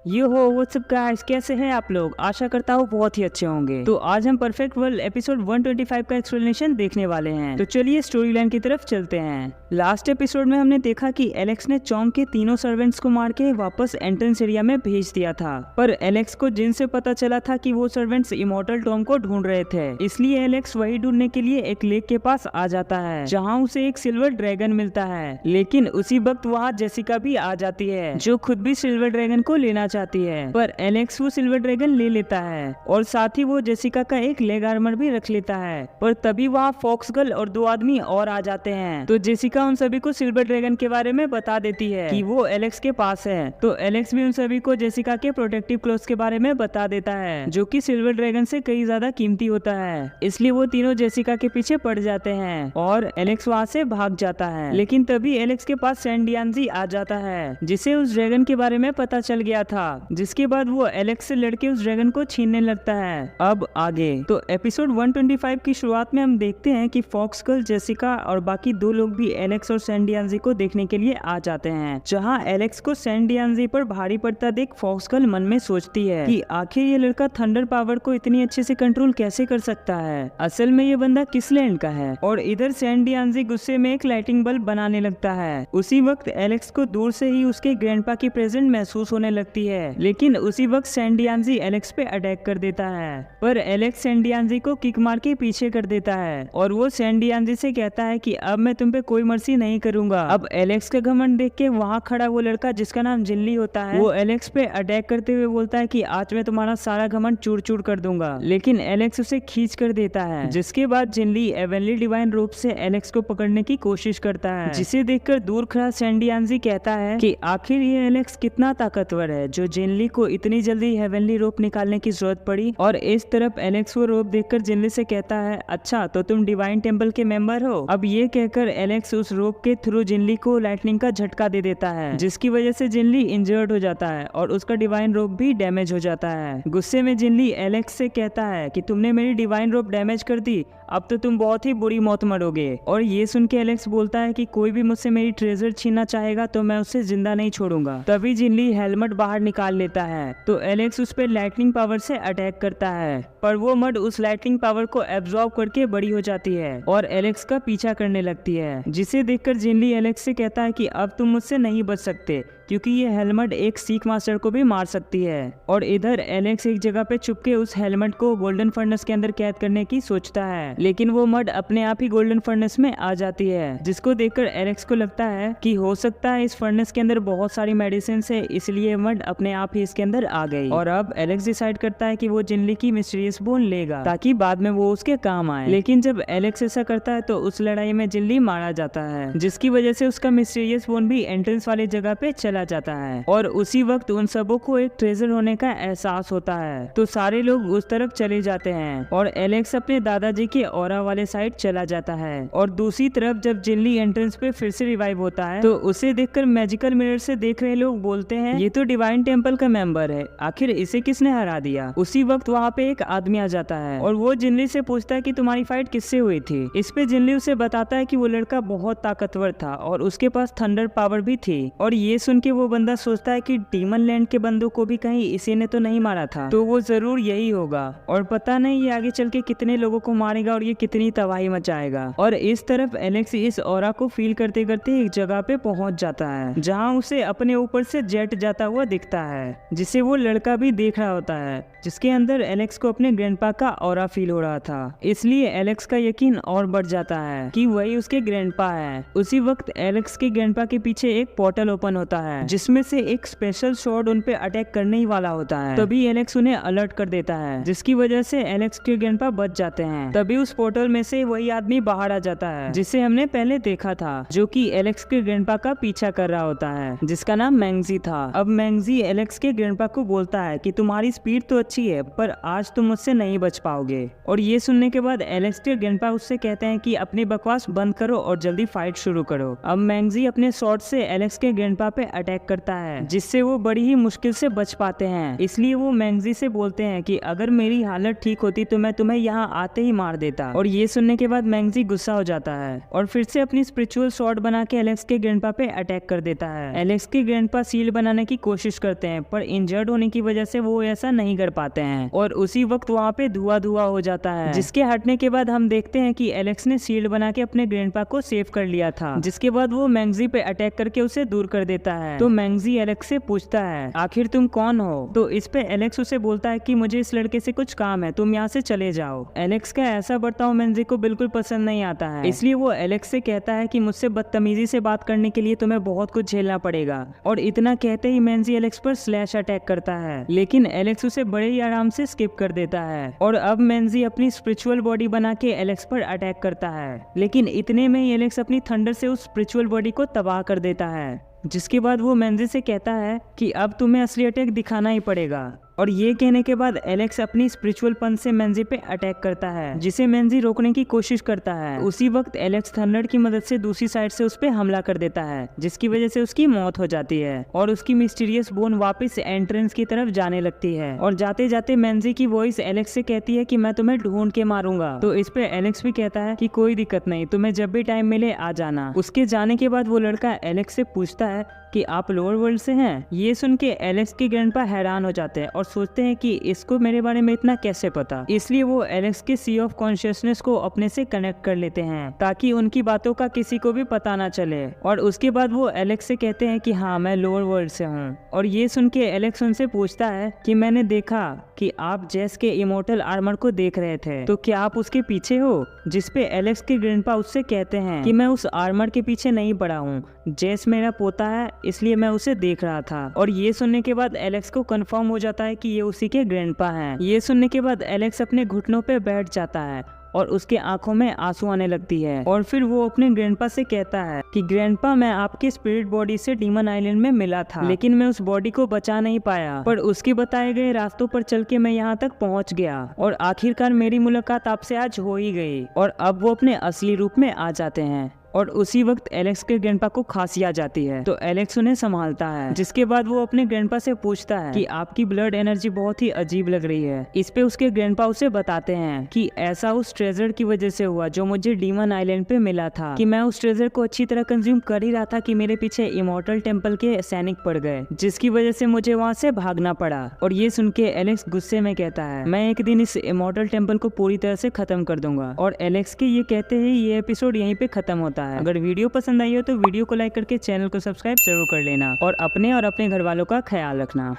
ये हो what's up guys, कैसे हैं आप लोग। आशा करता हूँ बहुत ही अच्छे होंगे। तो आज हम परफेक्ट वर्ल्ड एपिसोड 125 का एक्सप्लेनेशन देखने वाले हैं। तो चलिए स्टोरी लाइन की तरफ चलते हैं। लास्ट एपिसोड में हमने देखा कि एलेक्स ने चौंग के तीनों सर्वेंट्स को मार के वापस एंट्रेंस एरिया में भेज दिया था, पर एलेक्स को जिन से पता चला था कि वो सर्वेंट्स इमॉर्टल टॉम को ढूंढ रहे थे, इसलिए एलेक्स वही ढूंढने के लिए एक लेक के पास आ जाता है जहाँ उसे एक सिल्वर ड्रैगन मिलता है। लेकिन उसी वक्त वहाँ जेसिका भी आ जाती है जो खुद भी सिल्वर ड्रैगन को लेना चाहती है, पर एलेक्स वो सिल्वर ड्रैगन ले लेता है और साथ ही वो जेसिका का एक लेग आर्मर भी रख लेता है। पर तभी वहाँ फॉक्स गर्ल और दो आदमी और आ जाते हैं, तो जेसिका उन सभी को सिल्वर ड्रैगन के बारे में बता देती है कि वो एलेक्स के पास है। तो एलेक्स भी उन सभी को जेसिका के प्रोटेक्टिव क्लोथ्स के बारे में बता देता है जो कि सिल्वर ड्रैगन से कई ज्यादा कीमती होता है, इसलिए वो तीनों जेसिका के पीछे पड़ जाते हैं और एलेक्स वहाँ से भाग जाता है। लेकिन तभी एलेक्स के पास सैंडियानजी आ जाता है जिसे उस ड्रैगन के बारे में पता चल गया था, जिसके बाद वो एलेक्स से लड़के उस ड्रैगन को छीनने लगता है। अब आगे तो एपिसोड 125 की शुरुआत में हम देखते हैं कि फॉक्स गर्ल, जेसिका और बाकी दो लोग भी एलेक्स और सैंडियानजी को देखने के लिए आ जाते हैं। जहां एलेक्स को सैंडियानजी पर भारी पड़ता देख फॉक्स गर्ल मन में सोचती है कि आखिर ये लड़का थंडर पावर को इतनी अच्छे से कंट्रोल कैसे कर सकता है, असल में ये बंदा किस लैंड का है। और इधर सैंडियानजी गुस्से में एक लाइटिंग बल्ब बनाने लगता है। उसी वक्त एलेक्स को दूर से ही उसके ग्रैंडपा की प्रेजेंट महसूस होने लगती है, लेकिन उसी वक्त सैंडियानजी एलेक्स पे अटैक कर देता है, पर एलेक्स सैंडियानजी को किक मार के पीछे कर देता है और वो सैंडियानजी से कहता है कि अब मैं तुम पे कोई मर्सी नहीं करूंगा। अब एलेक्स का घमंड देख के वहाँ खड़ा वो लड़का जिसका नाम जिनली होता है, वो एलेक्स पे अटैक करते हुए बोलता है कि आज मैं तुम्हारा सारा घमंड चूर चूर कर दूंगा, लेकिन एलेक्स उसे खींच कर देता है। जिसके बाद जिनली एवेनली डिवाइन रूप से एलेक्स को पकड़ने की कोशिश करता है, जिसे देखकर दूर खड़ा सैंडियानजी कहता है कि आखिर ये एलेक्स कितना ताकतवर है जो जिनली को इतनी जल्दी हेवनली रोप निकालने की जरूरत पड़ी। और इस तरफ एलेक्स वो रोप देखकर जिनली से कहता है, अच्छा तो तुम डिवाइन टेम्पल के मेंबर हो। अब ये कहकर एलेक्स उस रोप के थ्रू जिनली को लाइटनिंग का झटका दे देता है, जिसकी वजह से जिनली इंजर्ड हो जाता है और उसका डिवाइन रोप भी डैमेज हो जाता है। गुस्से में जिनली एलेक्स से कहता है कि तुमने मेरी डिवाइन रोप डैमेज कर दी, अब तो तुम बहुत ही बुरी मौत मरोगे। और ये सुन के एलेक्स बोलता है कि कोई भी मुझसे मेरी ट्रेजर छीनना चाहेगा तो मैं उसे जिंदा नहीं छोड़ूंगा। तभी जिनली हेलमेट बाहर निकाल लेता है, तो एलेक्स उस पर लाइटनिंग पावर से अटैक करता है, पर वो मड उस लाइटनिंग पावर को एब्जॉर्ब करके बड़ी हो जाती है और एलेक्स का पीछा करने लगती है, जिसे देखकर जिनली एलेक्स से कहता है कि अब तुम मुझसे नहीं बच सकते क्योंकि ये हेलमेट एक सीक मास्टर को भी मार सकती है। और इधर एलेक्स एक जगह पे छुपके उस हेलमेट को गोल्डन फर्नेस के अंदर कैद करने की सोचता है, लेकिन वो मड अपने आप ही गोल्डन फर्नेस में आ जाती है, जिसको देखकर एलेक्स को लगता है कि हो सकता है इस फर्नेस के अंदर बहुत सारी मेडिसिन है, इसलिए मड अपने आप ही इसके अंदर आ गई। और अब एलेक्स डिसाइड करता है कि वो जिनली की मिस्टीरियस बोन लेगा ताकि बाद में वो उसके काम आए। लेकिन जब एलेक्स ऐसा करता है तो उस लड़ाई में जिनली मारा जाता है, जिसकी वजह से उसका मिस्टीरियस बोन भी एंट्रेंस वाली जगह पे चला जाता है। और उसी वक्त उन सबों को एक ट्रेजर होने का एहसास होता है, तो सारे लोग उस तरफ चले जाते हैं और एलेक्स अपने दादाजी के ऑरा वाले साइड चला जाता है। और दूसरी तरफ जब जिनली एंट्रेंस पे फिर से रिवाइव होता है तो उसे देखकर मैजिकल मिरर से देख रहे लोग बोलते हैं, ये तो डिवाइन टेम्पल का मेंबर है, आखिर इसे किसने हरा दिया। उसी वक्त वहाँ पे एक आदमी आ जाता है और वो जिनली से पूछता है कि तुम्हारी फाइट किससे हुई थी। इस पे जिनली उसे बताता है कि वो लड़का बहुत ताकतवर था और उसके पास थंडर पावर भी थी। और ये सुन के वो बंदा सोचता है कि डीमन लैंड के बंदों को भी कहीं इसी ने तो नहीं मारा था, तो वो जरूर यही होगा और पता नहीं ये आगे चल के कितने लोगों को मारेगा और ये कितनी तबाही मचाएगा। और इस तरफ एलेक्स इस ऑरा को फील करते करते एक जगह पे पहुंच जाता है जहां उसे अपने ऊपर से जेट जाता हुआ दिखता है, जिसे वो लड़का भी देख रहा होता है, जिसके अंदर एलेक्स को अपने ग्रैंडपा का ऑरा फील हो रहा था। इसलिए एलेक्स का यकीन और बढ़ जाता है कि वही उसके ग्रैंडपा है। उसी वक्त एलेक्स के ग्रैंडपा के पीछे एक पोर्टल ओपन होता है जिसमें से एक स्पेशल शॉट उन पे अटैक करने ही वाला होता है। तभी एलेक्स उन्हें अलर्ट कर देता है, जिसकी वजह से एलेक्स के ग्रैंडपा बच जाते हैं। तभी उस पोर्टल में से वही आदमी बाहर आ जाता है जिसे हमने पहले देखा था, जो कि एलेक्स के ग्रैंडपा का पीछा कर रहा होता है, जिसका नाम मैंगजी था। अब मैंगजी एलेक्स के ग्रैंडपा को बोलता है कि तुम्हारी स्पीड तो अच्छी है पर आज तुम मुझसे नहीं बच पाओगे। और ये सुनने के बाद एलेक्स के ग्रैंडपा उससे कहते हैं कि अपनी बकवास बंद करो और जल्दी फाइट शुरू करो। अब मैंगजी अपने शॉट से एलेक्स के ग्रैंडपा पे अटैक करता है, जिससे वो बड़ी ही मुश्किल से बच पाते हैं। इसलिए वो मैंगजी से बोलते हैं कि अगर मेरी हालत ठीक होती तो मैं तुम्हें यहाँ आते ही मार देता। और ये सुनने के बाद मैंगजी गुस्सा हो जाता है और फिर से अपनी स्पिरिचुअल स्वॉर्ड बना के एलेक्स के ग्रैंडपा पे अटैक कर देता है। एलेक्स के ग्रैंडपा शील्ड बनाने की कोशिश करते हैं, पर इंजर्ड होने की वजह से वो ऐसा नहीं कर पाते हैं और उसी वक्त वहाँ पे धुआं हो जाता है, जिसके हटने के बाद हम देखते हैं कि एलेक्स ने शील्ड बना के अपने ग्रैंडपा को सेव कर लिया था, जिसके बाद वो मैंगजी पे अटैक करके उसे दूर कर देता है। तो मैंगजी एलेक्स से पूछता है आखिर तुम कौन हो? तो इस पे एलेक्स उसे बोलता है कि मुझे इस लड़के से कुछ काम है, तुम यहाँ से चले जाओ। एलेक्स का ऐसा बर्ताव मैंगजी को बिल्कुल पसंद नहीं आता है, इसलिए वो एलेक्स से कहता है कि मुझसे बदतमीजी से बात करने के लिए तुम्हें बहुत कुछ झेलना पड़ेगा। और इतना कहते ही मैंगजी एलेक्स पर स्लैश अटैक करता है, लेकिन एलेक्स उसे बड़े ही आराम से स्किप कर देता है। और अब मैंगजी अपनी स्पिरिचुअल बॉडी बना के एलेक्स पर अटैक करता है, लेकिन इतने में ही एलेक्स अपनी थंडर से उस स्पिरिचुअल बॉडी को तबाह कर देता है, जिसके बाद वो मैंगजी से कहता है कि अब तुम्हें असली अटैक दिखाना ही पड़ेगा। और ये कहने के बाद एलेक्स अपनी स्पिरिचुअल पंच से मैंगजी पे अटैक करता है, जिसे मैंगजी रोकने की कोशिश करता है। उसी वक्त एलेक्स थंडर की मदद से दूसरी साइड से उस पे हमला कर देता है, जिसकी वजह से उसकी मौत हो जाती है और उसकी मिस्टीरियस बोन वापस एंट्रेंस की तरफ जाने लगती है। और जाते जाते मैंगजी की वॉइस एलेक्स से कहती है कि मैं तुम्हें ढूंढ के मारूंगा। तो इस पे एलेक्स भी कहता है कि कोई दिक्कत नहीं, तुम्हें जब भी टाइम मिले आ जाना। उसके जाने के बाद वो लड़का एलेक्स से पूछता है कि आप लोअर वर्ल्ड से हैं? ये सुन के एलेक्स के ग्रैंडपा हैरान हो जाते हैं और सोचते हैं कि इसको मेरे बारे में इतना कैसे पता। इसलिए वो एलेक्स के सी ऑफ कॉन्शियसनेस को अपने से कनेक्ट कर लेते हैं, ताकि उनकी बातों का किसी को भी पता ना चले। और उसके बाद वो एलेक्स से कहते हैं कि हाँ मैं लोअर वर्ल्ड से हूँ। और ये सुन के एलेक्स उनसे पूछता है कि मैंने देखा कि आप जेस के इमोर्टल आर्मर को देख रहे थे, तो क्या आप उसके पीछे हो? जिसपे एलेक्स के ग्रैंडपा उससे कहते हैं कि मैं उस आर्मर के पीछे नहीं पड़ा हूँ, जेस मेरा पोता है इसलिए मैं उसे देख रहा था। और ये सुनने के बाद एलेक्स को कंफर्म हो जाता है कि ये उसी के ग्रैंडपा हैं। ये सुनने के बाद एलेक्स अपने घुटनों पे बैठ जाता है और उसके आंखों में आंसू आने लगती है। और फिर वो अपने ग्रैंडपा से कहता है कि ग्रैंडपा मैं आपके स्पिरिट बॉडी से डीमन आइलैंड में मिला था, लेकिन मैं उस बॉडी को बचा नहीं पाया, पर उसके बताए गए रास्तों पर चल के मैं यहाँ तक पहुँच गया और आखिरकार मेरी मुलाकात आपसे आज हो ही गई। और अब वो अपने असली रूप में आ जाते हैं। और उसी वक्त एलेक्स के ग्रैंडपा को खांसी आ जाती है, तो एलेक्स उन्हें संभालता है, जिसके बाद वो अपने ग्रैंडपा से पूछता है कि आपकी ब्लड एनर्जी बहुत ही अजीब लग रही है। इस पे उसके ग्रैंडपा उसे बताते हैं कि ऐसा उस ट्रेजर की वजह से हुआ जो मुझे डीमन आइलैंड पे मिला था, कि मैं उस ट्रेजर को अच्छी तरह कंज्यूम कर ही रहा था कि मेरे पीछे इमॉर्टल टेम्पल के सैनिक पड़ गए, जिसकी वजह से मुझे वहाँ से भागना पड़ा। और ये सुन के एलेक्स गुस्से में कहता है मैं एक दिन इस इमॉर्टल टेम्पल को पूरी तरह से खत्म कर दूंगा। और एलेक्स के ये कहते ही ये एपिसोड यहीं पे खत्म होता है। अगर वीडियो पसंद आई हो तो वीडियो को लाइक करके चैनल को सब्सक्राइब जरूर कर लेना और अपने घर वालों का ख्याल रखना।